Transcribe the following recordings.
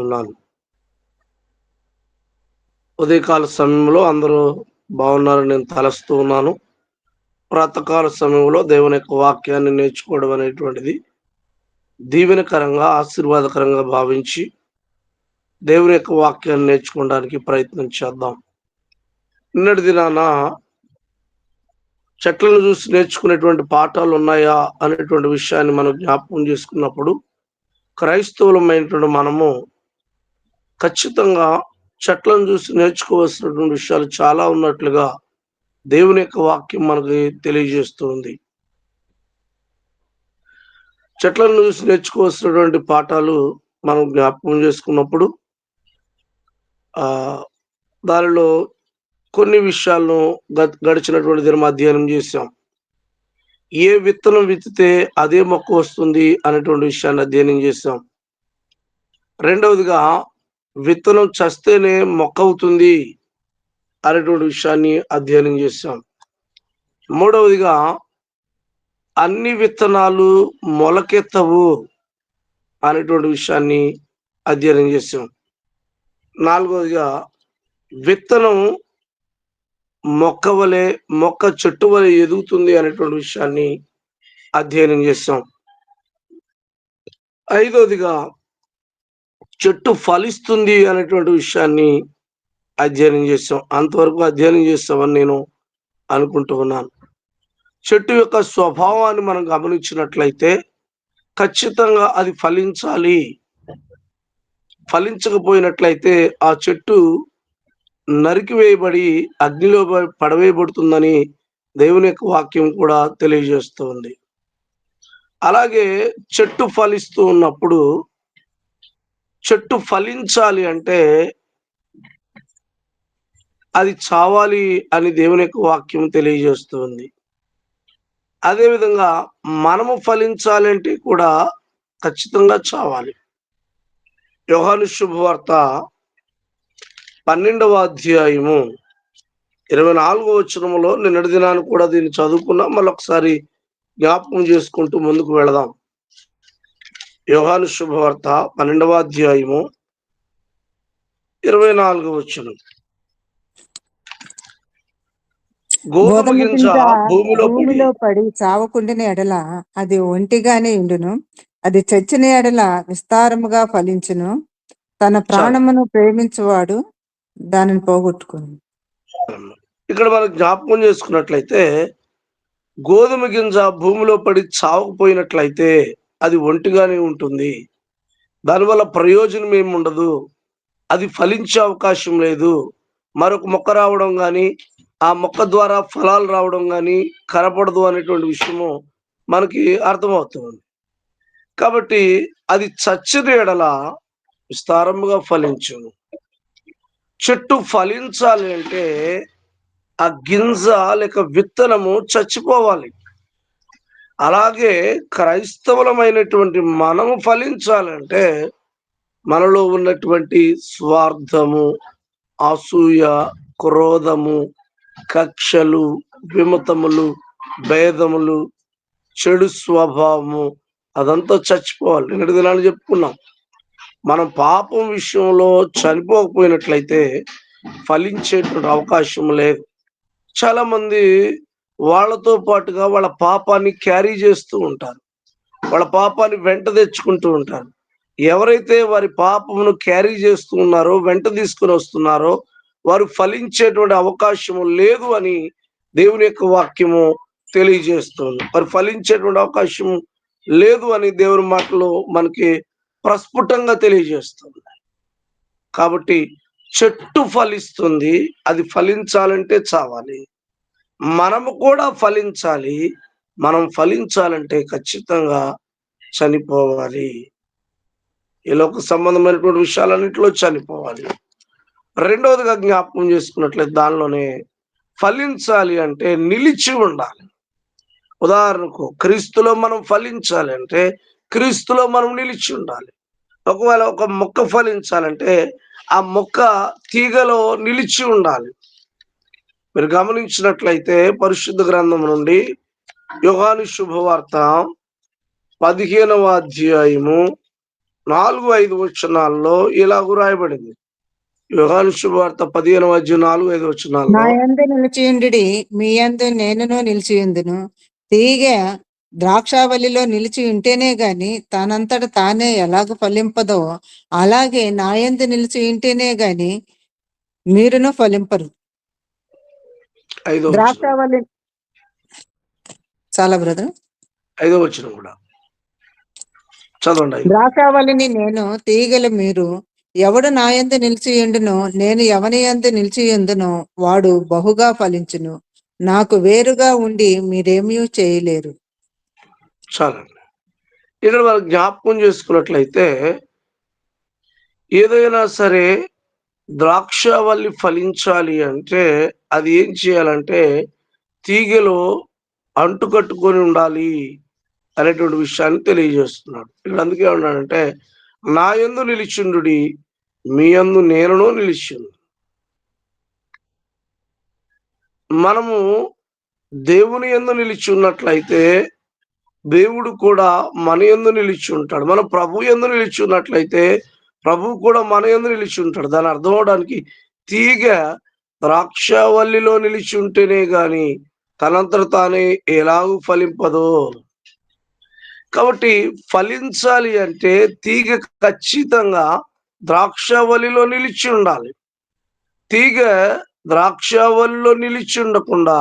ఉన్నాను. ఉదయకాల సమయంలో అందరూ బాగున్నారని నేను తలస్తూ ఉన్నాను. ప్రాతకాల సమయంలో దేవుని యొక్క వాక్యాన్ని నేర్చుకోవడం అనేటువంటిది దీవెనకరంగా, ఆశీర్వాదకరంగా భావించి దేవుని యొక్క వాక్యాన్ని నేర్చుకోవడానికి ప్రయత్నం చేద్దాం. నిన్నటి దినాన చెట్లను చూసి నేర్చుకునేటువంటి పాఠాలు ఉన్నాయా అనేటువంటి విషయాన్ని మనం జ్ఞాపకం చేసుకున్నప్పుడు, క్రైస్తవులమైనటువంటి మనము ఖచ్చితంగా చెట్లను చూసి నేర్చుకోవాల్సినటువంటి విషయాలు చాలా ఉన్నట్లుగా దేవుని యొక్క వాక్యం మనకి తెలియజేస్తుంది. చెట్లను చూసి నేర్చుకోవాల్సినటువంటి పాఠాలు మనం జ్ఞాపకం చేసుకున్నప్పుడు దానిలో కొన్ని విషయాలను గడిచినటువంటి దినం అధ్యయనం చేశాం. ఏ విత్తనం విత్తితే అదే మొక్క వస్తుంది అనేటువంటి విషయాన్ని అధ్యయనం చేశాం. రెండవదిగా విత్తనం చస్తేనే మొక్క అవుతుంది అనేటువంటి విషయాన్ని అధ్యయనం చేశాం. మూడవదిగా అన్ని విత్తనాలు మొలకెత్తవు అనేటువంటి విషయాన్ని అధ్యయనం చేశాం. నాలుగవదిగా విత్తనం మొక్క వలె, మొక్క చెట్టు వలె ఎదుగుతుంది అనేటువంటి విషయాన్ని అధ్యయనం చేశాం. ఐదవదిగా చెట్టు ఫలిస్తుంది అనేటువంటి విషయాన్ని అధ్యయనం చేశాం. అంతవరకు అధ్యయనం చేస్తామని నేను అనుకుంటూ ఉన్నాను. చెట్టు యొక్క స్వభావాన్ని మనం గమనించినట్లయితే ఖచ్చితంగా అది ఫలించాలి. ఫలించకపోయినట్లయితే ఆ చెట్టు నరికివేయబడి అగ్నిలో పడవేయబడుతుందని దేవుని యొక్క వాక్యం కూడా తెలియజేస్తుంది. అలాగే చెట్టు ఫలిస్తూ ఉన్నప్పుడు చెట్టు ఫలించాలి అంటే అది చావాలి అని దేవుని యొక్క వాక్యం తెలియజేస్తుంది. అదేవిధంగా మనము ఫలించాలంటే కూడా ఖచ్చితంగా చావాలి. యోహాను శుభవార్త 12వ అధ్యాయము 24వ వచనములో నిన్నటి దినాన్ని కూడా దీన్ని చదువుకున్నాం. మళ్ళొకసారి జ్ఞాపకం చేసుకుంటూ ముందుకు వెళదాం. యోహాను శుభవార్త 12వ అధ్యాయము 24వ వచనం. గోధుమ గింజ భూమిలో పడి చావకుండిన ఎడల అది ఒంటిగానే ఉండును, అది చచ్చిన ఎడల విస్తారముగా ఫలించును. తన ప్రాణమును ప్రేమించువాడు దానిని పోగొట్టుకును. ఇక్కడ మనం జ్ఞాపకం చేసుకున్నట్లయితే గోధుమ గింజ భూమిలో పడి చావకపోయినట్లయితే అది ఒంటిగానే ఉంటుంది. దానివల్ల ప్రయోజనం ఏమి ఉండదు. అది ఫలించే అవకాశం లేదు. మరొక మొక్క రావడం కానీ, ఆ మొక్క ద్వారా ఫలాలు రావడం కానీ కనపడదు అనేటువంటి విషయము మనకి అర్థమవుతుంది. కాబట్టి అది చచ్చిన ఎడల విస్తారముగా ఫలించును. చెట్టు ఫలించాలి అంటే ఆ గింజ లేక విత్తనము చచ్చిపోవాలి. అలాగే క్రైస్తవులమైనటువంటి మనము ఫలించాలంటే మనలో ఉన్నటువంటి స్వార్థము, అసూయ, క్రోధము, కక్షలు, విమతములు, భేదములు, చెడు స్వభావము అదంతా చచ్చిపోవాలి. నిన్నటి దినాన్ని చెప్పుకున్నాం. మనం పాపం విషయంలో చనిపోకపోయినట్లయితే ఫలించేటువంటి అవకాశం లేదు. చాలా మంది వాళ్ళతో పాటుగా వాళ్ళ పాపాన్ని క్యారీ చేస్తూ ఉంటారు. వాళ్ళ పాపాన్ని వెంట తెచ్చుకుంటూ ఉంటారు. ఎవరైతే వారి పాపమును క్యారీ చేస్తూ ఉన్నారో, వెంట తీసుకుని వస్తున్నారో వారు ఫలించేటువంటి అవకాశము లేదు అని దేవుని యొక్క వాక్యము తెలియజేస్తుంది. వారు ఫలించేటువంటి అవకాశం లేదు అని దేవుని మాటలు మనకి ప్రస్ఫుటంగా తెలియజేస్తుంది. కాబట్టి చెట్టు ఫలిస్తుంది, అది ఫలించాలంటే చావాలి. మనము కూడా ఫలించాలి. మనం ఫలించాలంటే ఖచ్చితంగా చనిపోవాలి. ఈ లోక సంబంధమైనటువంటి విషయాలన్నింటిలో చనిపోవాలి. రెండవదిగా జ్ఞాపకం చేసుకున్నట్లయితే దానిలోనే ఫలించాలి అంటే నిలిచి ఉండాలి. ఉదాహరణకు క్రీస్తులో మనం ఫలించాలి అంటే క్రీస్తులో మనం నిలిచి ఉండాలి. ఒకవేళ ఒక మొక్క ఫలించాలంటే ఆ మొక్క తీగలో నిలిచి ఉండాలి. మీరు గమనించినట్లయితే పరిశుద్ధ గ్రంథం నుండి యోహాను శుభవార్త 15వ అధ్యాయము 4-5 వచనాల్లో ఇలాగ రాయబడింది. యోహాను శుభవార్త 15-4-5 నా వచనాల్లో యందు నిలిచియుండుడి, మీ యందు నేనును నిలిచియుందును. తీగ ద్రాక్షావల్లిలో నిలిచి ఉంటేనే గాని తనంతట తానే ఎలాగ ఫలింపదో, అలాగే నా యందు నిలిచి ఉంటేనే గాని మీరును ఫలింపరు. 5వ వచనం, ద్రాక్షావల్లి చాలా బ్రదర్. 5వ వచనం కూడా చదవండి. 5. ద్రాక్షావల్లిని నేను, తీగలు మీరు. ఎవడు నా యందు నిలిచియుండునో, నేను ఎవని యందు నిలిచియుందునో వాడు బహుగా ఫలించును. నాకు వేరుగా ఉండి మీరేమీ చేయలేరు. చాలండి. ఇక్కడ మనం జ్ఞాపకం చేసుకున్నట్లయితే ఏదైనా సరే ద్రాక్షావల్లి ఫలించాలి అంటే అది ఏం చేయాలంటే తీగలో అంటుకట్టుకొని ఉండాలి అనేటువంటి విషయాన్ని తెలియజేస్తున్నాడు. ఇక్కడ అందుకే ఉన్నాడంటే నా యందు నిలిచుండుడి, మీ యందు నేనును నిలిచుండు. మనము దేవుని యందు నిలిచి ఉన్నట్లయితే దేవుడు కూడా మన యందు నిలిచి ఉంటాడు. మనం ప్రభు యందు నిలిచి ఉన్నట్లయితే ప్రభువు కూడా మన యందు నిలిచి ఉంటాడు. దాని అర్థం అవడానికి తీగ ద్రాక్షావల్లిలో నిలిచి ఉంటేనే గాని తనంతట తానే ఎలాగూ ఫలింపదో. కాబట్టి ఫలించాలి అంటే తీగ ఖచ్చితంగా ద్రాక్షావల్లిలో నిలిచి ఉండాలి. తీగ ద్రాక్షావల్లిలో నిలిచి ఉండకుండా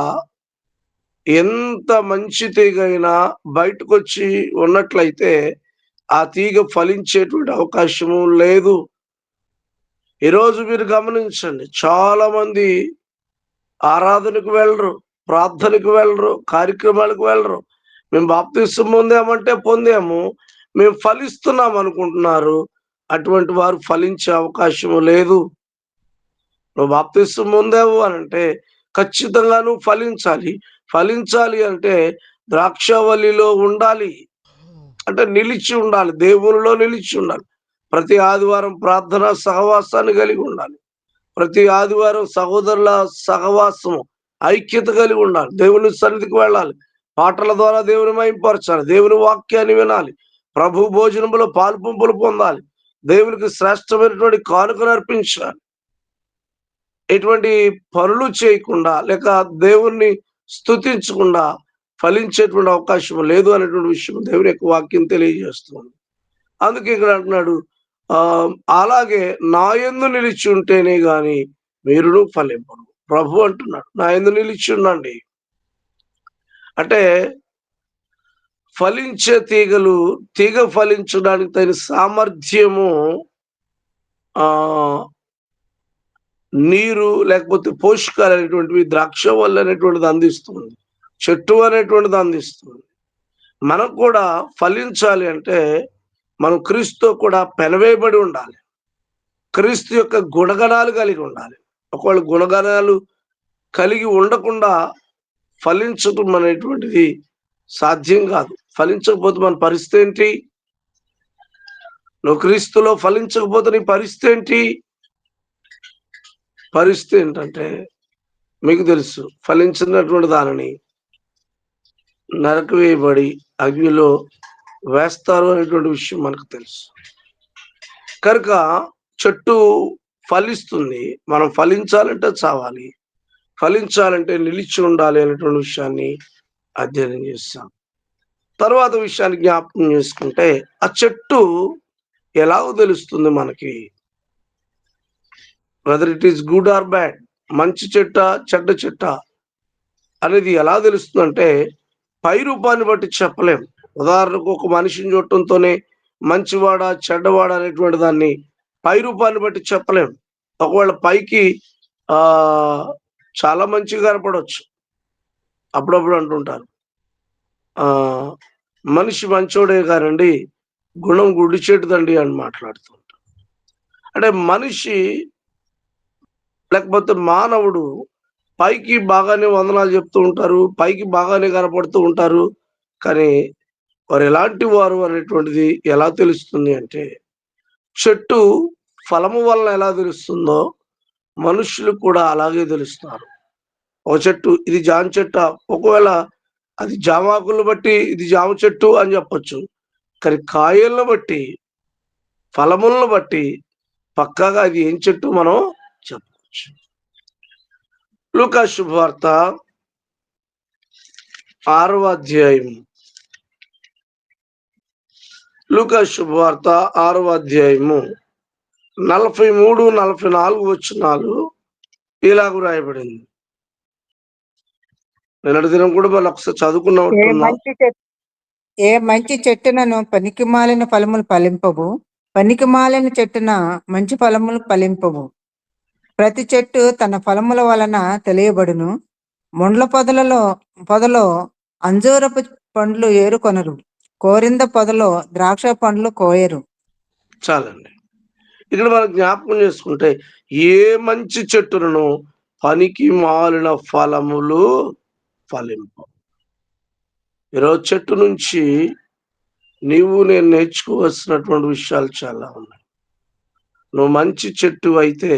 ఎంత మంచి తీగ అయినా బయటకొచ్చి ఉన్నట్లయితే ఆ తీగ ఫలించేటువంటి అవకాశము లేదు. ఈరోజు మీరు గమనించండి, చాలా మంది ఆరాధనకు వెళ్ళరు, ప్రార్థనకు వెళ్ళరు, కార్యక్రమాలకు వెళ్ళరు. మేము బాప్తిసం పొందామంటే పొందాము, మేము ఫలిస్తున్నాం అనుకుంటున్నారు. అటువంటి వారు ఫలించే అవకాశము లేదు. నువ్వు బాప్తిసం పొందావు అని అంటే ఖచ్చితంగా నువ్వు ఫలించాలి. ఫలించాలి అంటే ద్రాక్షావల్లిలో ఉండాలి, అంటే నిలిచి ఉండాలి, దేవునిలో నిలిచి ఉండాలి. ప్రతి ఆదివారం ప్రార్థన సహవాసాన్ని కలిగి ఉండాలి. ప్రతి ఆదివారం సహోదరుల సహవాసము ఐక్యత కలిగి ఉండాలి. దేవుని సన్నిధికి వెళ్ళాలి, పాటల ద్వారా దేవుని మహింపరచాలి, దేవుని వాక్యాన్ని వినాలి, ప్రభు భోజనములో పాల్పంపులు పొందాలి, దేవునికి శ్రేష్టమైనటువంటి కానుకను అర్పించాలి. ఎటువంటి పనులు చేయకుండా లేక దేవుణ్ణి స్తుతించకుండా ఫలించేటువంటి అవకాశం లేదు అనేటువంటి విషయం దేవుని యొక్క వాక్యం తెలియజేస్తుంది. అందుకే ఇక్కడ అంటున్నాడు, అలాగే నా యందు నిలిచి ఉంటేనే గాని మీరును ఫలింపరు. ప్రభు అంటున్నాడు, నా యందు నిలిచి ఉండండి. అంటే ఫలించే తీగ ఫలించడానికి తగిన సామర్థ్యము ఆ నీరు లేకపోతే పోషకాలు అనేటువంటివి ద్రాక్షవల్లి అనేటువంటిది అందిస్తుంది, చెట్టు అనేటువంటిది అందిస్తుంది. మనం కూడా ఫలించాలి అంటే మనం క్రీస్తుతో కూడా పెనవేయబడి ఉండాలి. క్రీస్తు యొక్క గుణగణాలు కలిగి ఉండాలి. ఒకవేళ గుణగణాలు కలిగి ఉండకుండా ఫలించటం అనేటువంటిది సాధ్యం కాదు. ఫలించకపోతే మన పరిస్థితి ఏంటి? నువ్వు క్రీస్తులో ఫలించకపోతే నీ పరిస్థితి ఏంటి? పరిస్థితి ఏంటంటే మీకు తెలుసు, ఫలించినటువంటి దానిని నరకు వేయబడి అగ్నిలో వేస్తారు అనేటువంటి విషయం మనకు తెలుసు. కనుక చెట్టు ఫలిస్తుంది, మనం ఫలించాలంటే చావాలి, ఫలించాలంటే నిలిచి ఉండాలి అనేటువంటి విషయాన్ని అధ్యయనం చేస్తాం. తర్వాత విషయాన్ని జ్ఞాపకం చేసుకుంటే ఆ చెట్టు ఎలాగో తెలుస్తుంది మనకి, whether it is good or bad, మంచి చెట్ట చెడ్డ చెట్ట అనేది ఎలా తెలుస్తుందంటే పై రూపాన్ని బట్టి చెప్పలేం. ఉదాహరణకు ఒక మనిషిని చూడటంతోనే మంచివాడా చెడ్డవాడా అనేటువంటి దాన్ని పై రూపాన్ని బట్టి చెప్పలేం. ఒకవేళ పైకి ఆ చాలా మంచిగా కనపడవచ్చు. అప్పుడప్పుడు అంటుంటారు, ఆ మనిషి మంచోడే కానండి గుణం గుడి చెట్టుదండి అని మాట్లాడుతూ ఉంటారు. అంటే మనిషి లేకపోతే మానవుడు పైకి బాగానే వందనాలు చెప్తూ ఉంటారు, పైకి బాగానే కనపడుతూ ఉంటారు, కానీ వారు ఎలాంటి వారు అనేటువంటిది ఎలా తెలుస్తుంది అంటే చెట్టు ఫలము వలన ఎలా తెలుస్తుందో మనుషులు కూడా అలాగే తెలుస్తారు. ఒక చెట్టు ఇది జామ చెట్ట, ఒకవేళ అది జామాకులను బట్టి ఇది జామ చెట్టు అని చెప్పొచ్చు, కానీ కాయలను బట్టి ఫలములను బట్టి పక్కాగా అది ఏం చెట్టు మనం చెప్పవచ్చు. లూకా శుభవార్త 6వ అధ్యాయం. లూకా శుభవార్త 6వ అధ్యాయము 43, 44 వచనాలు ఇలాగ రాయబడింది. నిన్నటి దినం కూడా మళ్ళీ ఒకసారి చదువుకున్నట్టుందా? ఏ మంచి చెట్టునను పనికిమాలిన ఫలములు ఫలింపవు, పనికిమాలిన చెట్టున మంచి ఫలములు ఫలింపవు. ప్రతి చెట్టు తన ఫలముల వలన తెలియబడును. ముండ్ల పొదలో అంజూరపు పండ్లు ఏరుకొనరు, కోరింద పొదలో ద్రాక్ష పండ్లు కోయరు. చాలండి. ఇక్కడ మనం జ్ఞాపకం చేసుకుంటే, ఏ మంచి చెట్టులను పనికి మాలిన ఫలములు ఫలింపవు. ఈరోజు చెట్టు నుంచి నేను నేర్చుకోవాల్సినటువంటి విషయాలు చాలా ఉన్నాయి. నువ్వు మంచి చెట్టు అయితే,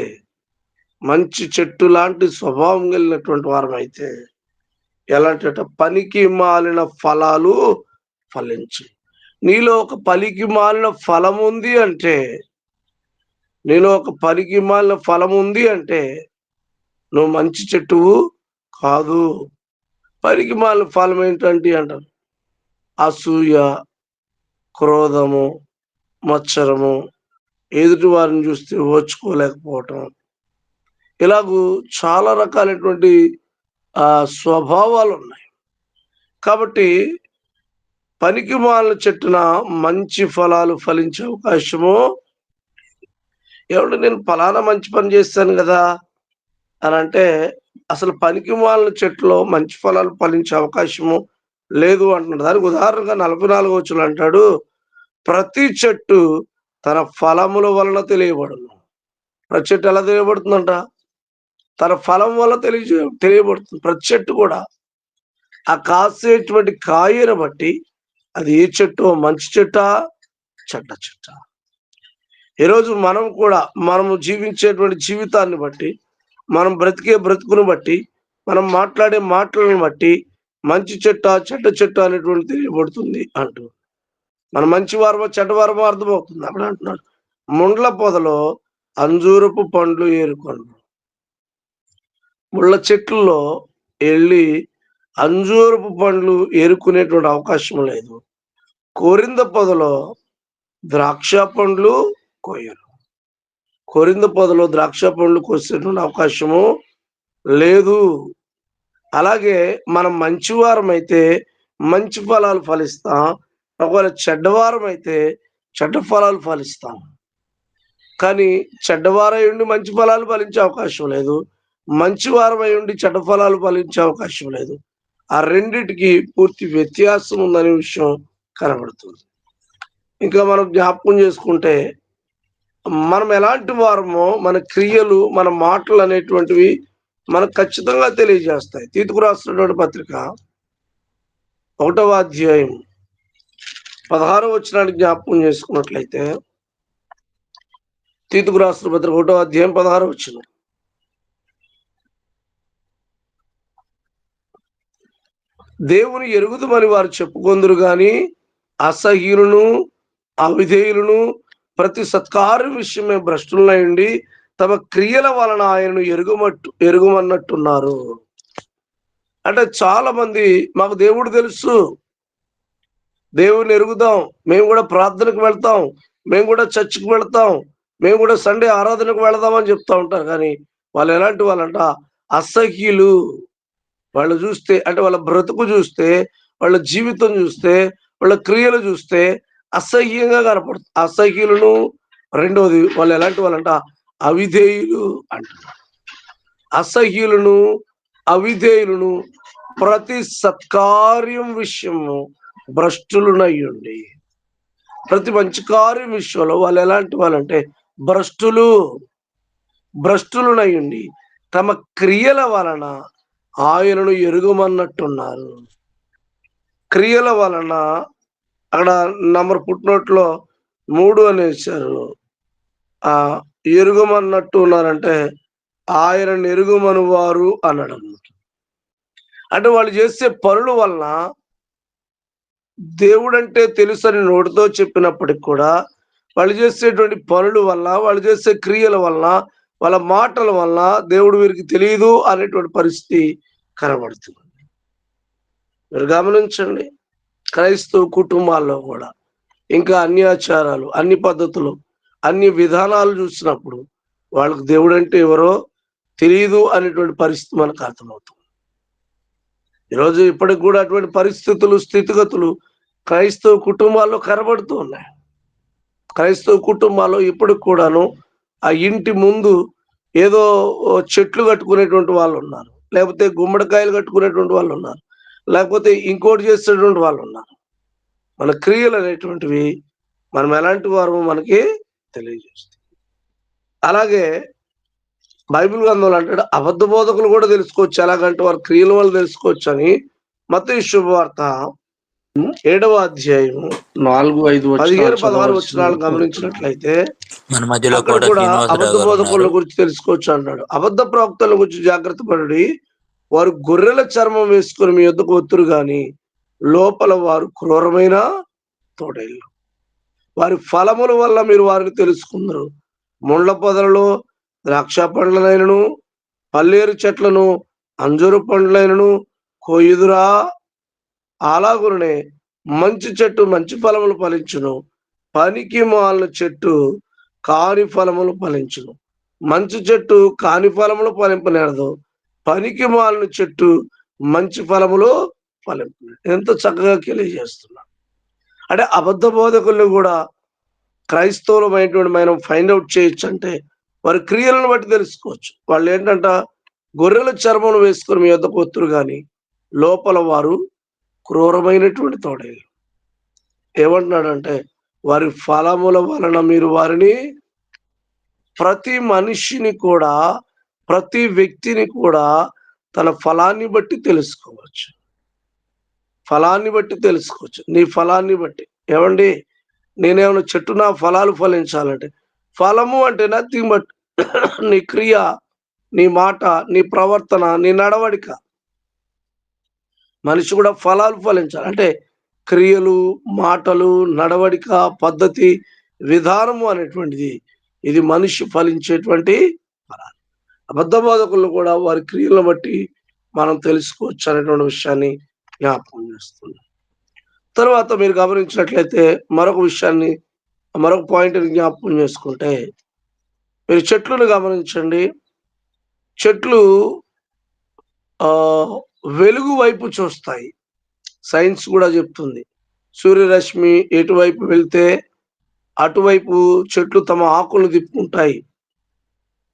మంచి చెట్టు లాంటి స్వభావం కలిగినటువంటి వారం అయితే, ఎలాంటి పనికి మాలిన ఫలాలు ఫలించు. నీలో ఒక పనికి మాలిన ఫలం ఉంది అంటే, నువ్వు మంచి చెట్టువు కాదు. పనికి మాలిన ఫలం ఏంటంటే అంటారు అసూయ, క్రోధము, మత్సరము, ఎదుటి వారిని చూస్తే ఓర్చుకోలేకపోవటం, ఇలాగూ చాలా రకాలైనటువంటి స్వభావాలు ఉన్నాయి. కాబట్టి పనికి మాలిన చెట్టున మంచి ఫలాలు ఫలించే అవకాశము, ఏమంటే నేను ఫలానా మంచి పని చేస్తాను కదా అని అంటే, అసలు పనికి మాలిన చెట్టులో మంచి ఫలాలు ఫలించే అవకాశము లేదు అంటున్నాడు. దానికి ఉదాహరణగా 44వ వచనం అంటాడు, ప్రతి చెట్టు తన ఫలముల వలన తెలియబడును. ప్రతి చెట్టు ఎలా తెలియబడుతుందంట? తన ఫలం వల్ల తెలియబడుతుంది. ప్రతి చెట్టు కూడా ఆ కాసేటువంటి కాయను బట్టి అది ఏ చెట్టు, మంచి చెట్ట, చెడ్డ చెట్ట. ఈరోజు మనము జీవించేటువంటి జీవితాన్ని బట్టి, మనం బ్రతికే బ్రతుకును బట్టి, మనం మాట్లాడే మాటలను బట్టి మంచి చెట్ట, చెడ్డ చెట్ట అనేటువంటి తెలియబడుతుంది అంటూ, మన మంచి వారమో చెడ్డవారమో అర్థమవుతుంది. అక్కడ అంటున్నాడు, ముండ్ల పొదలో అంజూరపు పండ్లు ఏరుకొండ్రు. ముళ్ళ చెట్లలో వెళ్ళి అంజూరపు పండ్లు ఏరుకునేటువంటి అవకాశం లేదు. కోరింద పొదలో ద్రాక్ష పండ్లు కోయరు. కోరింద పొదలో ద్రాక్ష పండ్లు కోసేటువంటి అవకాశము లేదు. అలాగే మనం మంచివారం అయితే మంచి ఫలాలు ఫలిస్తాం, ఒకవేళ చెడ్డవారం అయితే చెడ్డ ఫలాలు ఫలిస్తాం. కానీ చెడ్డవారై ఉండి మంచి ఫలాలు ఫలించే అవకాశం లేదు, మంచి వారమై ఉండి చెడ్డ ఫలాలు ఫలించే అవకాశం లేదు. ఆ రెండిటికి పూర్తి వ్యత్యాసం ఉందనే విషయం కనబడుతుంది. ఇంకా మనం జ్ఞాపకం చేసుకుంటే, మనం ఎలాంటి వారమో మన క్రియలు, మన మాటలు అనేటువంటివి మనకు ఖచ్చితంగా తెలియజేస్తాయి. తీతుకు రాసినటువంటి పత్రిక 1వ అధ్యాయం 16వ వచనానికి జ్ఞాపకం చేసుకున్నట్లయితే, తీతుకు రాసిన పత్రిక 1వ అధ్యాయం 16వ వచనం, దేవుని ఎరుగుదుమని వారు చెప్పుకొందురు గాని అసహ్యులను, అవిధేయులను, ప్రతి సత్కార్య విషయమే భ్రష్టులైండి తమ క్రియల వలన ఆయనను ఎరుగమన్నట్టున్నారు. అంటే చాలా మంది, మాకు దేవుడు తెలుసు, దేవుని ఎరుగుదాం, మేము కూడా ప్రార్థనకు వెళ్తాం, మేము కూడా చర్చికి వెళ్తాం, మేము కూడా సండే ఆరాధనకు వెళదామని చెప్తా ఉంటారు. కానీ వాళ్ళు ఎలాంటి వాళ్ళంట? అసహ్యులు. వాళ్ళు చూస్తే, అంటే వాళ్ళ బ్రతుకు చూస్తే, వాళ్ళ జీవితం చూస్తే, వాళ్ళ క్రియలు చూస్తే అసహ్యంగా కనపడుతుంది. అసహ్యులను, రెండోది వాళ్ళు ఎలాంటి వాళ్ళంట? అవిధేయులు అంటున్నారు. అసహ్యులను, అవిధేయులను, ప్రతి సత్కార్యం విషయము భ్రష్టులునయ్యుండి. ప్రతి మంచి కార్యం విషయంలో వాళ్ళు ఎలాంటి వాళ్ళంటే భ్రష్టులునయ్యుండి తమ క్రియల వలన ఆయనను ఎరుగమన్నట్టున్నారు. క్రియల వలన, అక్కడ నంబర్ పుట్టినట్లో 3 అనేసారు. ఎరుగమన్నట్టు ఉన్నారంటే ఆయనను ఎరుగమను వారు అన్నాడు. అంటే వాళ్ళు చేసే పనుల వలన దేవుడంటే తెలుసని నోటితో చెప్పినప్పటికి కూడా వాళ్ళు చేసేటువంటి పనుల వల్ల, వాళ్ళు చేసే క్రియల వల్ల, వాళ్ళ మాటల వల్ల దేవుడు వీరికి తెలియదు అనేటువంటి పరిస్థితి కనబడుతుంది. మీరు గమనించండి, క్రైస్తవ కుటుంబాల్లో కూడా ఇంకా అన్ని ఆచారాలు, అన్ని పద్ధతులు, అన్ని విధానాలు చూసినప్పుడు వాళ్ళకు దేవుడు అంటే ఎవరో తెలియదు అనేటువంటి పరిస్థితి మనకు అర్థమవుతుంది. ఈరోజు ఇప్పటికి కూడా అటువంటి పరిస్థితులు, స్థితిగతులు క్రైస్తవ కుటుంబాల్లో కనబడుతూ ఉన్నాయి. క్రైస్తవ కుటుంబాల్లో ఇప్పటికి కూడాను ఆ ఇంటి ముందు ఏదో చెట్లు కట్టుకునేటువంటి వాళ్ళు ఉన్నారు, లేకపోతే గుమ్మడికాయలు కట్టుకునేటువంటి వాళ్ళు ఉన్నారు, లేకపోతే ఇంకోటి చేసేటువంటి వాళ్ళు ఉన్నారు. మన క్రియలు అనేటువంటివి మనం ఎలాంటి వారమో మనకి తెలియజేస్తుంది. అలాగే బైబిల్ గ్రంథంలో అంటాడు, అబద్ధ బోధకులు కూడా తెలుసుకోవచ్చు, ఎలాగంటే వారి క్రియల వల్ల తెలుసుకోవచ్చు అని. మత్తయి శుభవార్త 7వ అధ్యాయం 4-5 15-16 వచనాలు గమనించినట్లయితే మన మధ్యలో అక్కడ కూడా అబద్ధ బోధకుల గురించి తెలుసుకోవచ్చు అన్నాడు. అబద్ధ ప్రవక్తల గురించి జాగ్రత్త పడి వారు గొర్రెల చర్మం వేసుకుని మీ యొద్దకు వత్తురు గాని లోపల వారు క్రూరమైన తోడేళ్ళు. వారి ఫలముల వల్ల మీరు వారిని తెలుసుకుందరు. ముండ్ల పొదలలో ద్రాక్ష పండ్లనైనను, పల్లేరు చెట్లను, అంజూరు పండ్లైనను కోయుదురా. అలాగునే మంచి చెట్టు మంచి ఫలములు ఫలించును, పనికి మాలిన చెట్టు కాని ఫలములు ఫలించును. మంచి చెట్టు కాని ఫలములు ఫలింపనేరదు, పనికి మాలిన చెట్టు మంచి ఫలములు ఫలింప. ఎంత చక్కగా తెలియజేస్తున్నాడు. అంటే అబద్ధ బోధకులను కూడా క్రైస్తవులమైనటువంటి మనం ఫైండ్ అవుట్ చేయొచ్చు. అంటే వారి క్రియలను బట్టి తెలుసుకోవచ్చు. వాళ్ళు ఏంటంట, గొర్రెల చర్మం వేసుకొని మీ యొద్దకు వత్తురు కానీ లోపల వారు క్రూరమైనటువంటి తోడేళ్ళు. ఏమంటున్నాడంటే వారి ఫలముల వలన మీరు వారిని, ప్రతి మనిషిని కూడా, ప్రతి వ్యక్తిని కూడా తన ఫలాన్ని బట్టి తెలుసుకోవచ్చు. ఫలాన్ని బట్టి తెలుసుకోవచ్చు. నీ ఫలాన్ని బట్టి. ఏమండి, నేనేమైనా చెట్టు నా ఫలాలు ఫలించాలంటే, ఫలము అంటే నథింగ్ బట్ నీ క్రియ, నీ మాట, నీ ప్రవర్తన, నీ నడవడిక. మనిషి కూడా ఫలాలు ఫలించాలి అంటే క్రియలు, మాటలు, నడవడిక, పద్ధతి, విధానము అనేటువంటిది ఇది మనిషి ఫలించేటువంటి ఫలాలు. అబద్ధ బోధకులు కూడా వారి క్రియలను బట్టి మనం తెలుసుకోవచ్చు అనేటువంటి విషయాన్ని జ్ఞాపకం చేస్తున్నాం. తర్వాత మీరు గమనించినట్లయితే మరొక విషయాన్ని, మరొక పాయింట్ని జ్ఞాపకం చేసుకుంటే, మీరు చెట్లను గమనించండి. చెట్లు వెలుగు వైపు చూస్తాయి. సైన్స్ కూడా చెప్తుంది, సూర్యరశ్మి ఎటువైపు వెళ్తే అటువైపు చెట్లు తమ ఆకులను తిప్పుకుంటాయి,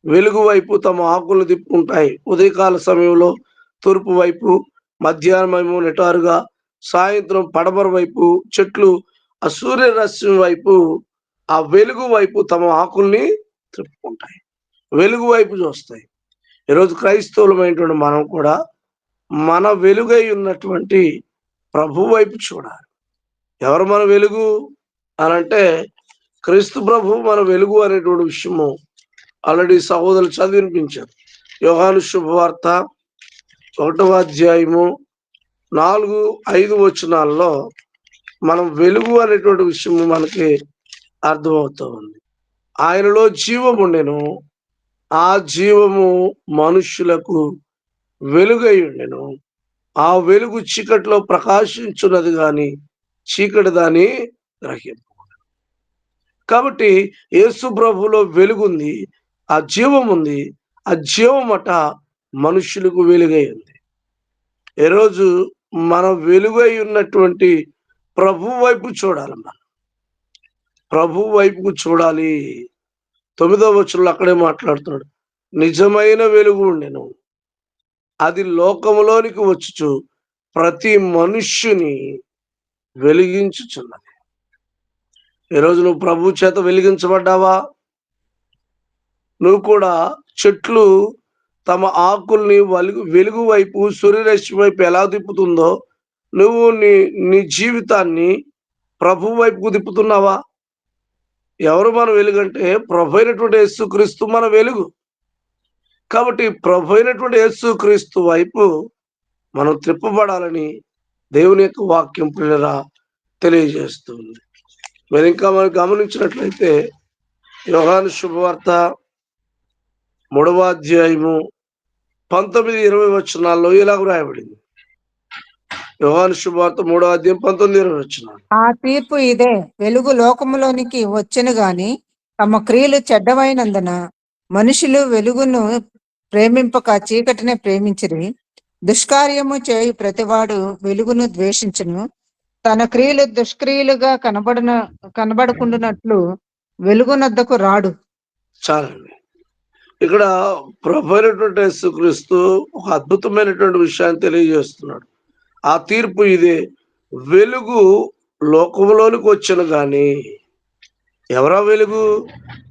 వెలుగు వైపు తమ ఆకులను తిప్పుకుంటాయి. ఉదయకాల సమయంలో తూర్పు వైపు, మధ్యాహ్నమేమో నిటారుగా, సాయంత్రం పడమర వైపు చెట్లు ఆ సూర్యరశ్మి వైపు, ఆ వెలుగు వైపు తమ ఆకుల్ని తిప్పుకుంటాయి, వెలుగు వైపు చూస్తాయి. ఈరోజు క్రైస్తవులమైనటువంటి మనం కూడా మన వెలుగై ఉన్నటువంటి ప్రభు వైపు చూడాలి. ఎవరు మన వెలుగు అనంటే క్రీస్తు ప్రభు మన వెలుగు అనేటువంటి విషయము ఆల్రెడీ సహోదరులు చదివినిపించారు. యోహాను శుభవార్త 1వ అధ్యాయము 4-5 వచనాల్లో మనం వెలుగు అనేటువంటి విషయము మనకి అర్థమవుతూ ఉంది. ఆయనలో జీవం ఉండెను, ఆ జీవము మనుష్యులకు వెలుగై ఉండెను, ఆ వెలుగు చీకటిలో ప్రకాశించున్నది కానీ చీకటి దాన్ని గ్రహింపు. కాబట్టి యేసు ప్రభులో వెలుగుంది, ఆ జీవం ఉంది, ఆ జీవం అట మనుషులకు వెలుగై ఉంది. ఈరోజు మనం వెలుగై ఉన్నటువంటి ప్రభు వైపు చూడాలి. మనం ప్రభు వైపుకు చూడాలి. 9వ వచనంలో అక్కడే మాట్లాడుతున్నాడు, నిజమైన వెలుగు ఉండెను, అది లోకములోనికి వచ్చుచు ప్రతి మనుష్యుని వెలిగించుచున్నది. ఈరోజు నువ్వు ప్రభు చేత వెలిగించబడ్డావా? నువ్వు కూడా చెట్లు తమ ఆకుల్ని వెలుగు వైపు, సూర్యరశ్మి వైపు ఎలా తిప్పుతుందో నువ్వు నీ జీవితాన్ని ప్రభు వైపుకు తిప్పుతున్నావా? ఎవరు మన వెలుగంటే ప్రభు అయినటువంటి యేసుక్రీస్తు మన వెలుగు. కాబట్టి ప్రభు అయినటువంటి యేసుక్రీస్తు వైపు మనం త్రిప్పబడాలని దేవుని యొక్క వాక్యం పిల్లరా తెలియజేస్తుంది. మీరు ఇంకా మనం గమనించినట్లయితే యోహాను శుభవార్త 3వ అధ్యాయము 19-20 వచనాల్లో ఇలాగ రాయబడింది. యోహాను శుభవార్త 3వ అధ్యాయం 19-20 వచనాలు. ఆ తీర్పు ఇదే, వెలుగు లోకములోనికి వచ్చెను గాని తమ క్రియలు చెడ్డవైనందున మనుషులు వెలుగును ప్రేమింపక చీకటినే ప్రేమించిరి. దుష్కార్యము చేయు ప్రతివాడు వెలుగును ద్వేషించును, తన క్రియలు దుష్క్రియలుగా కనబడకుండానట్లు వెలుగునొద్దకు రాడు. చాలండి. ఇక్కడ ప్రభు అయినటువంటి యేసుక్రీస్తు ఒక అద్భుతమైనటువంటి విషయాన్ని తెలియజేస్తున్నాడు. ఆ తీర్పు ఇదే, వెలుగు లోకములోనికి వచ్చెను గాని, ఎవరా వెలుగు?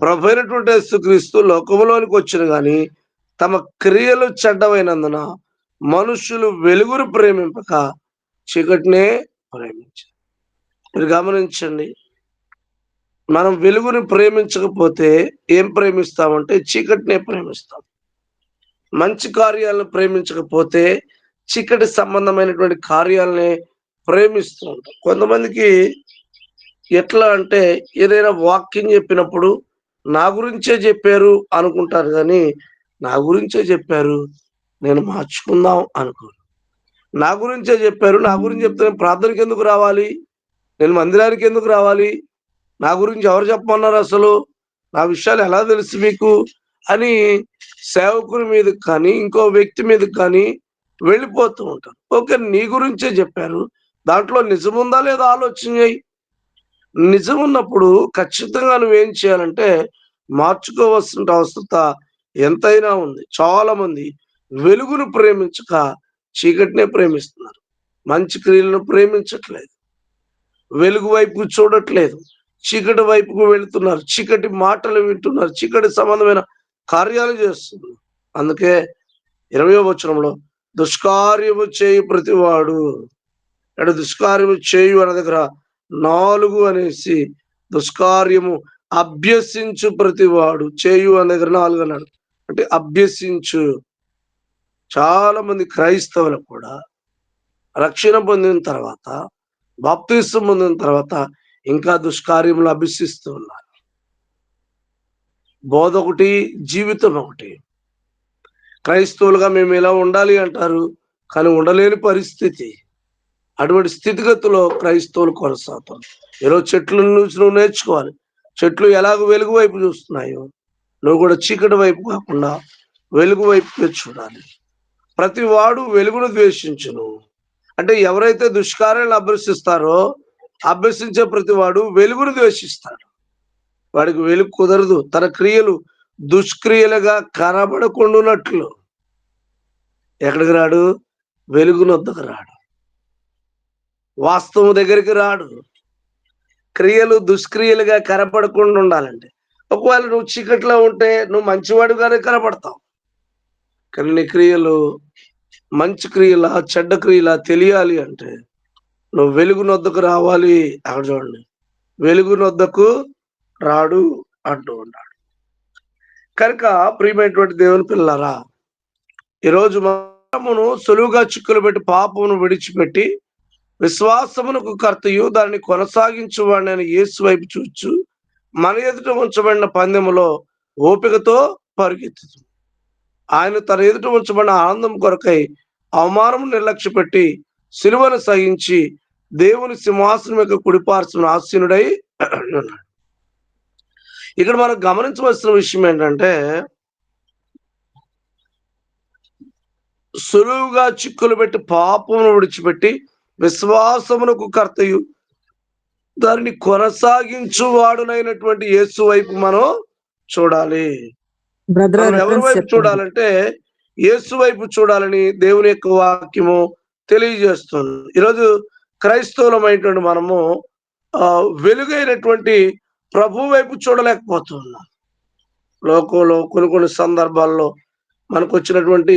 ప్రభు అయినటువంటి యేసుక్రీస్తు లోకములోనికి వచ్చెను గాని తమ క్రియలు చెడ్డమైనందున మనుషులు వెలుగును ప్రేమింపక చీకటినే ప్రేమించారు. మీరు గమనించండి, మనం వెలుగుని ప్రేమించకపోతే ఏం ప్రేమిస్తామంటే చీకటినే ప్రేమిస్తాం. మంచి కార్యాలను ప్రేమించకపోతే చీకటి సంబంధమైనటువంటి కార్యాలనే ప్రేమిస్తూ ఉంటాం. కొంతమందికి ఎట్లా అంటే ఏదైనా వాక్యం చెప్పినప్పుడు నా గురించే చెప్పారు అనుకుంటారు, కానీ నా గురించే చెప్పారు నేను మార్చుకుందాం అనుకోను. నా గురించే చెప్పారు, నా గురించి చెప్తే నేను ప్రార్థనకి ఎందుకు రావాలి, నేను మందిరానికి ఎందుకు రావాలి, నా గురించి ఎవరు చెప్పమన్నారు, అసలు నా విషయాలు ఎలా తెలుసు మీకు అని సేవకుని మీదకి కానీ ఇంకో వ్యక్తి మీదకి కానీ వెళ్ళిపోతూ ఉంటారు. ఓకే, నీ గురించే చెప్పారు, దాంట్లో నిజముందా లేదా ఆలోచన చేయి. నిజం ఉన్నప్పుడు ఖచ్చితంగా నువ్వేం చేయాలంటే మార్చుకోవాల్సిన అవసరత ఎంతైనా ఉంది. చాలా మంది వెలుగును ప్రేమించక చీకటినే ప్రేమిస్తున్నారు. మంచి క్రియలను ప్రేమించట్లేదు, వెలుగు వైపు చూడట్లేదు, చీకటి వైపుకు వెళుతున్నారు, చీకటి మాటలు వింటున్నారు, చీకటి సంబంధమైన కార్యాలు చేస్తున్నారు. అందుకే 20వ వచనంలో దుష్కార్యము చేయు ప్రతివాడు, అంటే దుష్కార్యము చేయు అనే దగ్గర 4 అనేసి దుష్కార్యము అభ్యసించు ప్రతివాడు, చేయు అనే దగ్గర 4 అన్నాడు, అంటే అభ్యసించు. చాలా మంది క్రైస్తవులు కూడా రక్షణ పొందిన తర్వాత, బాప్తిసం పొందిన తర్వాత ఇంకా దుష్కార్యములు అభ్యసిస్తూ ఉన్నారు. బోధ ఒకటి, జీవితం ఒకటి. క్రైస్తవులుగా మేము ఇలా ఉండాలి అంటారు, కానీ ఉండలేని పరిస్థితి. అటువంటి స్థితిగతిలో క్రైస్తవులు కొనసాగుతారు. ఈరోజు చెట్ల నుంచి నువ్వు నేర్చుకోవాలి. చెట్లు ఎలాగ వెలుగు వైపు చూస్తున్నాయో నువ్వు కూడా చీకటి వైపు కాకుండా వెలుగు వైపు చూడాలి. ప్రతి వాడు వెలుగును ద్వేషించును, అంటే ఎవరైతే దుష్కార్యాలను అభ్యసించే ప్రతి వాడు వెలుగును ద్వేషిస్తాడు. వాడికి వెలుగు కుదరదు, తన క్రియలు దుష్క్రియలుగా కనబడకుండానట్లు. ఎక్కడికి రాడు? వెలుగునొద్దకు రాడు, వాస్తవం దగ్గరికి రాడు. క్రియలు దుష్క్రియలుగా కనపడకుండా ఉండాలంటే, ఒకవేళ నువ్వు చీకట్లో ఉంటే నువ్వు మంచివాడుగానే కనపడతావు, కానీ నీ క్రియలు మంచి క్రియలా చెడ్డ క్రియలా తెలియాలి అంటే నువ్వు వెలుగునొద్దకు రావాలి. అక్కడ చూడండి, వెలుగునొద్దకు రాడు అంటూ ఉన్నాడు. కనుక ప్రియమైనటువంటి దేవుని పిల్లలారా, ఈరోజు మనమును సులువుగా చిక్కులు పెట్టి పాపమును విడిచిపెట్టి విశ్వాసమునకు కర్తయు దాన్ని కొనసాగించు వాడిని యేసు వైపు చూచు మన ఎదుట ఉంచబడిన పందెములో ఓపికతో పరిగెత్తు. ఆయన తన ఎదుట ఉంచబడిన ఆనందం కొరకై అవమానము నిర్లక్ష్య పెట్టి సిలువను సహించి దేవుని సింహాసనం యొక్క కుడిపార్శ్వన ఆసీనుడై ఉన్నాడు. ఇక్కడ మనం గమనించవలసిన విషయం ఏంటంటే, సులువుగా చిక్కులు పెట్టి పాపమును విడిచిపెట్టి విశ్వాసమునకు కర్తయు దానిని కొనసాగించు వాడునైనటువంటి యేసు వైపు మనం చూడాలి. మనం ఎవరి వైపు చూడాలంటే యేసు వైపు చూడాలని దేవుని యొక్క వాక్యము తెలియజేస్తుంది. ఈరోజు క్రైస్తవులమైనటువంటి మనము వెలుగైనటువంటి ప్రభు వైపు చూడలేకపోతున్నాం. లోకంలో కొన్ని సందర్భాల్లో మనకు వచ్చినటువంటి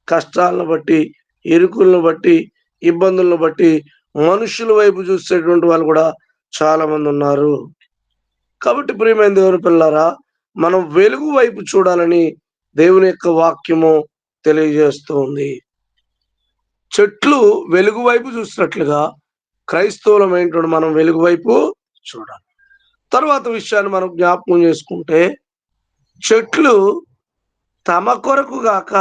కష్టాలను బట్టి, ఇరుకులను బట్టి, ఇబ్బందులను బట్టి మనుషుల వైపు చూసేటువంటి వాళ్ళు కూడా చాలా మంది ఉన్నారు. కాబట్టి ప్రియమైన దేవుని పిల్లారా, మనం వెలుగు వైపు చూడాలని దేవుని యొక్క వాక్యము తెలియజేస్తుంది. చెట్లు వెలుగు వైపు చూసినట్లుగా క్రైస్తవులమైనటువంటి మనం వెలుగు వైపు చూడాలి. తర్వాత విషయాన్ని మనం జ్ఞాపకం చేసుకుంటే, చెట్లు తమ కొరకు గాక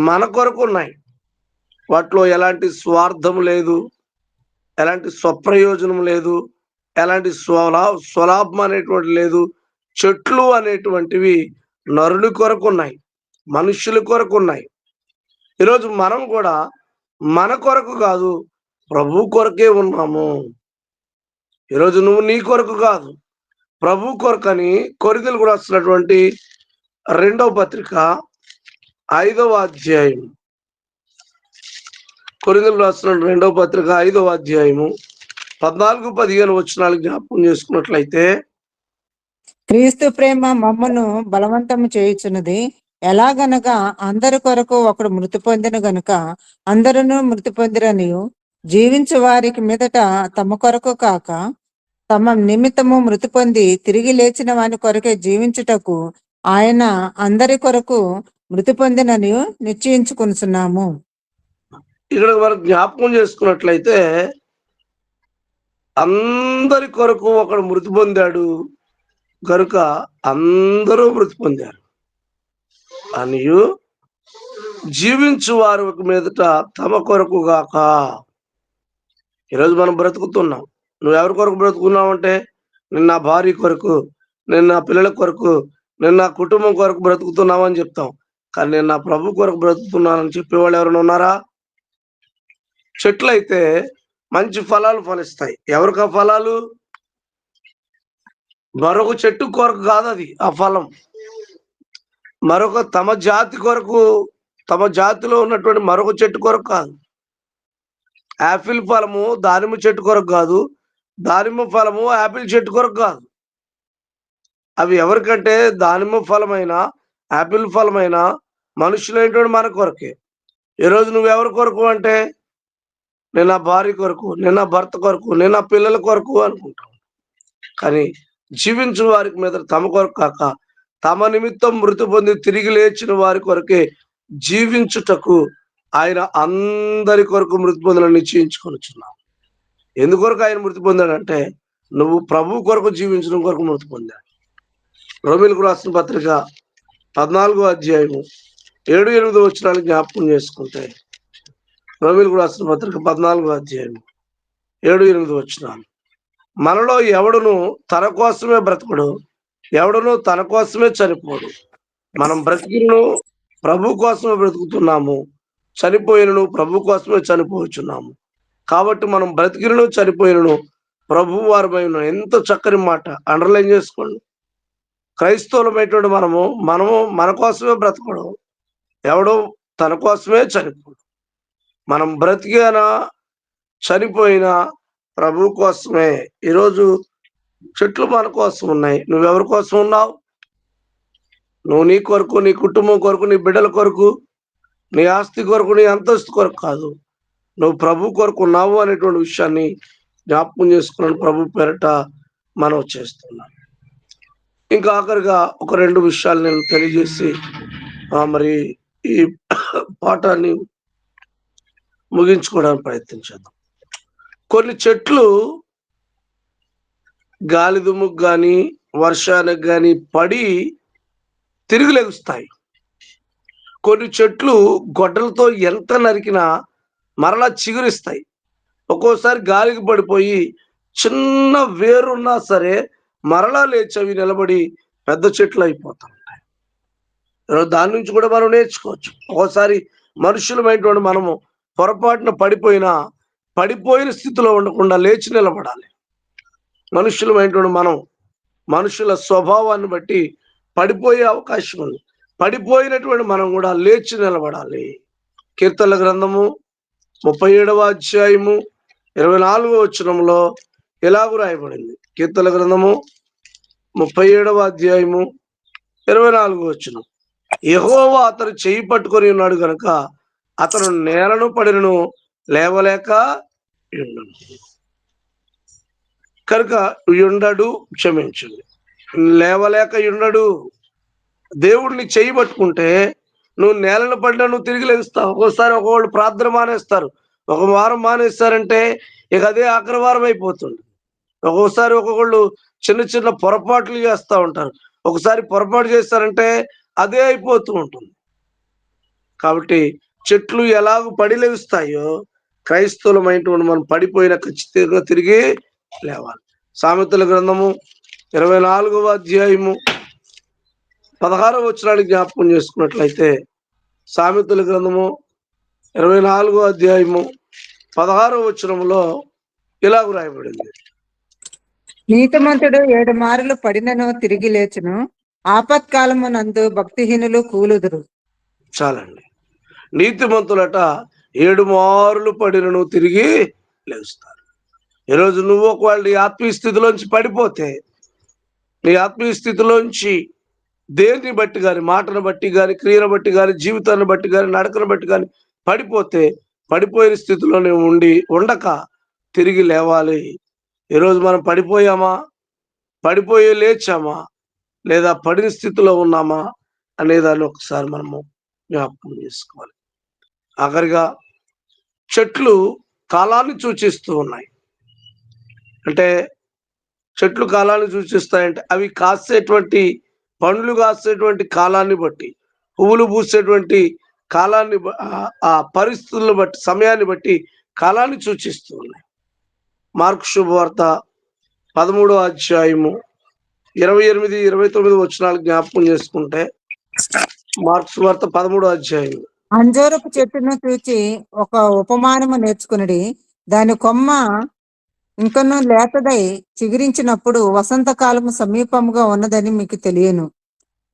మన కొరకు ఉన్నాయి. వాటిలో ఎలాంటి స్వార్థం లేదు, ఎలాంటి స్వప్రయోజనం లేదు, ఎలాంటి స్వలాభం అనేటువంటిది లేదు. చెట్లు అనేటువంటివి నరుని కొరకు ఉన్నాయి, మనుష్యుల కొరకు ఉన్నాయి. ఈరోజు మనం కూడా మన కొరకు కాదు, ప్రభు కొరకే ఉన్నాము. ఈరోజు నువ్వు నీ కొరకు కాదు, ప్రభు కొరకని కొరింథీయులకు రాసినటువంటి 2వ పత్రిక 5వ అధ్యాయం, కొరింథీయులకు రాసిన 2వ పత్రిక 5వ అధ్యాయము 14, 15 వచనాలు జ్ఞాపకం చేసుకున్నట్లయితే, క్రీస్తు ప్రేమ మమ్మను బలవంతము చేయుచున్నది. ఎలాగనగా అందరి కొరకు ఒకడు మృతి పొందిన గనుక అందరూ మృతి పొందిరనియు, జీవించు వారికి మీదట తమ కొరకు కాక తమ నిమిత్తము మృతి పొంది తిరిగి లేచిన వాని కొరకే జీవించుటకు ఆయన అందరి కొరకు మృతి పొందినని నిశ్చయించుకొనుచున్నాము. ఇక్కడ మనం జ్ఞాపకం చేసుకున్నట్లయితే, అందరి కొరకు ఒకడు మృతి పొందాడు కనుక అందరూ మృతి పొందారు అనియు, జీవించు వారి మీదట తమ కొరకు గాక. ఈరోజు మనం బ్రతుకుతున్నాం. నువ్వు ఎవరి కొరకు బ్రతుకున్నావు అంటే, నేను నా భార్య కొరకు, నేను నా పిల్లల కొరకు, నేను నా కుటుంబం కొరకు బ్రతుకుతున్నావు అని చెప్తాం. కానీ నేను నా ప్రభు కొరకు బ్రతుకుతున్నానని చెప్పేవాళ్ళు ఎవరైనా ఉన్నారా? చెట్లయితే మంచి ఫలాలు ఫలిస్తాయి. ఎవరికి ఆ ఫలాలు? మరొక చెట్టు కొరకు కాదు అది ఆ ఫలం. మరొక తమ జాతి కొరకు, తమ జాతిలో ఉన్నటువంటి మరొక చెట్టు కొరకు కాదు. యాపిల్ ఫలము దానిమ్మ చెట్టు కొరకు కాదు, దానిమ్మ ఫలము యాపిల్ చెట్టు కొరకు కాదు. అవి ఎవరికంటే దానిమ్మ ఫలమైన, యాపిల్ ఫలమైన మనుషులైనటువంటి మన కొరకే. ఈరోజు నువ్వు ఎవరి కొరకు అంటే, నేను నా భార్య కొరకు, నేను నా భర్త కొరకు, నేను నా పిల్లల కొరకు అనుకుంటాం. కానీ జీవించు వారికి మీద తమ కొరకు కాక తమ నిమిత్తం మృతి పొంది తిరిగి లేచిన వారి కొరకే జీవించుటకు ఆయన అందరి కొరకు మృతి పొందాలని నిశ్చయించుకొనుచున్నాం. ఎందుకొరకు ఆయన మృతి పొందాడంటే, నువ్వు ప్రభు కొరకు జీవించడం కొరకు మృతి పొందాడు. రోమీయులకు రాసిన పత్రిక 14వ అధ్యాయము 7, 8 వచనాలు జ్ఞాపకం చేసుకుంటే, రోమీయులకు రాసిన పత్రిక 14వ అధ్యాయం 7, 8 వచనాలు. మనలో ఎవడును తన కోసమే బ్రతకడు, ఎవడును తన కోసమే చనిపోడు. మనం బ్రతికిను ప్రభు కోసమే బ్రతుకుతున్నాము, చనిపోయినను ప్రభు కోసమే చనిపోతున్నాము. కాబట్టి మనం బ్రతికినను చనిపోయినను ప్రభు వారమై ఉన్నాం. ఎంత చక్కని మాట, అండర్లైన్ చేసుకోండి. క్రైస్తవులమైనటువంటి మనము మన కోసమే బ్రతకడు, ఎవడో తన కోసమే చనిపోడు. మనం బ్రతికినా చనిపోయినా ప్రభు కోసమే. ఈరోజు చెట్లు మన కోసం ఉన్నాయి. నువ్వెవరి కోసం ఉన్నావు? నువ్వు నీ కొరకు, నీ కుటుంబం కొరకు, నీ బిడ్డల కొరకు, నీ ఆస్తి కొరకు, నీ అంతస్తు కొరకు కాదు, నువ్వు ప్రభు కొరకు ఉన్నావు అనేటువంటి విషయాన్ని జ్ఞాపకం చేసుకున్నాను. ప్రభు పేరట మనం చేస్తున్నాం. ఇంకా ఆఖరిగా ఒక 2 విషయాలు నేను తెలియజేసి మరి ఈ పాఠాన్ని ముగించుకోవడానికి ప్రయత్నించేద్దాం. కొన్ని చెట్లు గాలి దుమ్ముకు కానీ, వర్షానికి కానీ పడి తిరిగి లెగుస్తాయి. కొన్ని చెట్లు గొడ్డలతో ఎంత నరికినా మరలా చిగురిస్తాయి. ఒక్కోసారి గాలికి పడిపోయి చిన్న వేరున్నా సరే మరలా లేచి అవి నిలబడి పెద్ద చెట్లు అయిపోతా ఉంటాయి. దాని నుంచి కూడా మనం నేర్చుకోవచ్చు. ఒక్కోసారి మనుషులమైనటువంటి మనము పొరపాటున పడిపోయిన స్థితిలో ఉండకుండా లేచి నిలబడాలి. మనుషులమైనటువంటి మనం మనుషుల స్వభావాన్ని బట్టి పడిపోయే అవకాశం ఉంది. పడిపోయినటువంటి మనం కూడా లేచి నిలబడాలి. కీర్తనల గ్రంథము 37వ అధ్యాయము 24వ వచనంలో ఎలాగూ రాయబడింది. కీర్తనల గ్రంథము 37వ అధ్యాయము 24వ వచనం, యెహోవా అతను చెయ్యి పట్టుకొని ఉన్నాడు గనుక అతను నేలను పడినను లేవలేక ఉండను. కనుక ఉండడు, క్షమించండి, లేవలేక ఉండడు. దేవుడిని చెయ్యి పట్టుకుంటే నువ్వు నేలను పడినా నువ్వు తిరిగి లేస్తావు. ఒక్కోసారి ఒకళ్ళు ప్రార్థన మానేస్తారు, ఒక వారం మానేస్తారంటే ఇక అదే ఆఖరి వారం అయిపోతుంది. ఒక్కోసారి ఒక్కొక్కళ్ళు చిన్న చిన్న పొరపాట్లు చేస్తా ఉంటారు. ఒకసారి పొరపాటు చేస్తారంటే అదే అయిపోతూ ఉంటుంది. కాబట్టి చెట్లు ఎలాగ పడి లెగుస్తాయో క్రైస్తవులమైనటువంటి మనం పడిపోయిన ఖచ్చితంగా తిరిగి లేవాలి. సామెతల గ్రంథము 24వ అధ్యాయము 16వ వచనాన్ని జ్ఞాపకం చేసుకున్నట్లయితే, సామెతల గ్రంథము 24వ అధ్యాయము 16వ వచనంలో ఇలాగ రాయబడింది. నీతిమంతుడు 7 మారులు పడినను తిరిగి లేచును, ఆపత్కాలమునందు భక్తిహీనులు కూలుదురు. చాలండి. నీతిమంతులట 7 మారులు పడినను తిరిగి లేస్తారు. ఈరోజు నువ్వు ఒకవేళ నీ ఆత్మీయ స్థితిలోంచి పడిపోతే, నీ ఆత్మీయ స్థితిలోంచి దేన్ని బట్టి కానీ, మాటను బట్టి కానీ, క్రియను బట్టి కానీ, జీవితాన్ని బట్టి కానీ, నడకను బట్టి కానీ పడిపోతే, పడిపోయిన స్థితిలోనే ఉండక తిరిగి లేవాలి. ఈరోజు మనం పడిపోయామా, పడిపోయి లేచామా, లేదా పడిన స్థితిలో ఉన్నామా అనేదాన్ని ఒకసారి మనము జ్ఞాపకం చేసుకోవాలి. ఆఖరిగా చెట్లు కాలాన్ని సూచిస్తూ ఉన్నాయి. అంటే చెట్లు కాలాన్ని సూచిస్తాయంటే అవి కాసేటువంటి పండ్లు కాసేటువంటి కాలాన్ని బట్టి, పువ్వులు పూసేటువంటి కాలాన్ని ఆ పరిస్థితులను బట్టి, సమయాన్ని బట్టి కాలాన్ని సూచిస్తూ ఉన్నాయి. మార్కు శుభవార్త 13వ అధ్యాయము 28, 29 వచనాలు జ్ఞాపకం చేసుకుంటే, మార్కు శుభవార్త 13వ అధ్యాయం. అంజూరపు చెట్టును చూచి ఒక ఉపమానము నేర్చుకునుడి. దాని కొమ్మ ఇంకనూ లేతదై చిగురించినప్పుడు వసంతకాలము సమీపముగా ఉన్నదని మీకు తెలియను.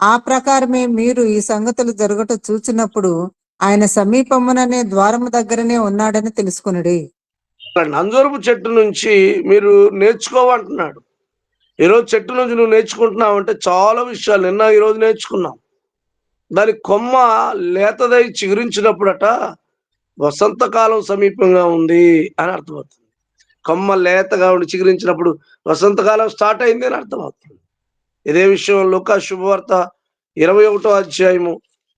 ఆ ప్రకారమే మీరు ఈ సంగతులు జరగట చూచినప్పుడు ఆయన సమీపముననే ద్వారము దగ్గరనే ఉన్నాడని తెలుసుకునుడి. అంజూరపు చెట్టు నుంచి మీరు నేర్చుకోమంటున్నాడు. ఈరోజు చెట్టు నుంచి నువ్వు నేర్చుకుంటున్నావు అంటే చాలా విషయాలు నిన్న ఈరోజు నేర్చుకున్నాం. దాని కొమ్మ లేతదై చిగురించినప్పుడట వసంతకాలం సమీపంగా ఉంది అని అర్థమవుతుంది. కొమ్మ లేతగా ఉండి చిగురించినప్పుడు వసంతకాలం స్టార్ట్ అయింది అని అర్థమవుతుంది. ఇదే విషయం లూకా శుభవార్త 21వ అధ్యాయము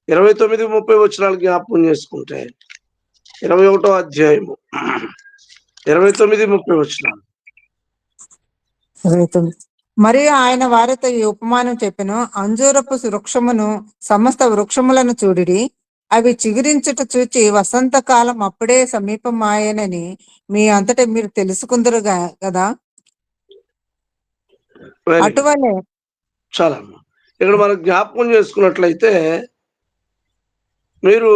29, 30 వచనాలు జ్ఞాపకం చేసుకుంటే, 21వ అధ్యాయము 29, 30 వచనాలు. మరియు ఆయన వారితో ఈ ఉపమానం చెప్పెను. అంజూరపు వృక్షమును సమస్త వృక్షములను చూడిడి, అవి చిగురించుట చూచి వసంతకాలం అప్పుడే సమీపమాయనని మీ అంతటా మీరు తెలుసుకుందరు కదా. అటువలే చాలా ఇక్కడ మనం జ్ఞాపకం చేసుకున్నట్లయితే, మీరు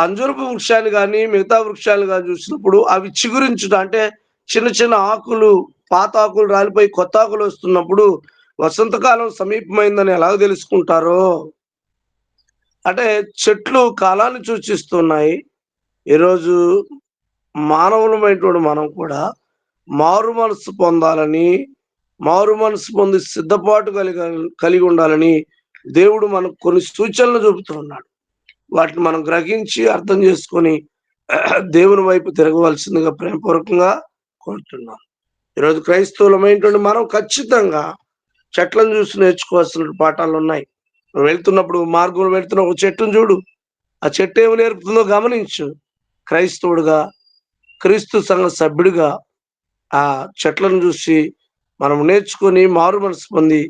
అంజూరపు వృక్షాన్ని కానీ మిగతా వృక్షాలు కానీ చూసినప్పుడు అవి చిగురించుట అంటే చిన్న చిన్న ఆకులు, పాత ఆకులు రాలిపోయి కొత్త ఆకులు వస్తున్నప్పుడు వసంతకాలం సమీపమైందని ఎలాగ తెలుసుకుంటారో, అంటే చెట్లు కాలాన్ని సూచిస్తున్నాయి. ఈరోజు మానవులమైనటువంటి మనం కూడా మారు మనసు పొందాలని, మారు మనసు పొంది సిద్ధపాటు కలిగి ఉండాలని దేవుడు మనకు కొన్ని సూచనలు చూపుతూ ఉన్నాడు. వాటిని మనం గ్రహించి అర్థం చేసుకొని దేవుని వైపు తిరగవలసిందిగా ప్రేమపూర్వకంగా కోరుతున్నాం. ఈరోజు క్రైస్తవులమైనటువంటి మనం ఖచ్చితంగా చెట్లను చూసి నేర్చుకోవాల్సిన పాఠాలు ఉన్నాయి. వెళ్తున్నప్పుడు మార్గంలో వెళ్తున్న ఒక చెట్టును చూడు, ఆ చెట్టు ఏమి నేర్పుతుందో గమనించు. క్రైస్తవుడుగా, క్రీస్తు సంఘ సభ్యుడిగా ఆ చెట్లను చూసి మనం నేర్చుకొని మారు మనసు పొంది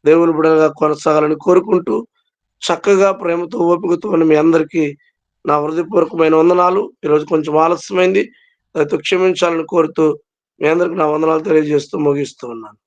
దేవుని బిడ్డలుగా కొనసాగాలని కోరుకుంటూ, చక్కగా ప్రేమతో ఓపికతో మీ అందరికీ నా హృదయపూర్వకమైన వందనాలు. ఈరోజు కొంచెం ఆలస్యమైంది, అయితే క్షమించాలని కోరుతూ మీ అందరికి నా వందనాలు తెలియజేస్తూ ముగిస్తూ ఉన్నాను.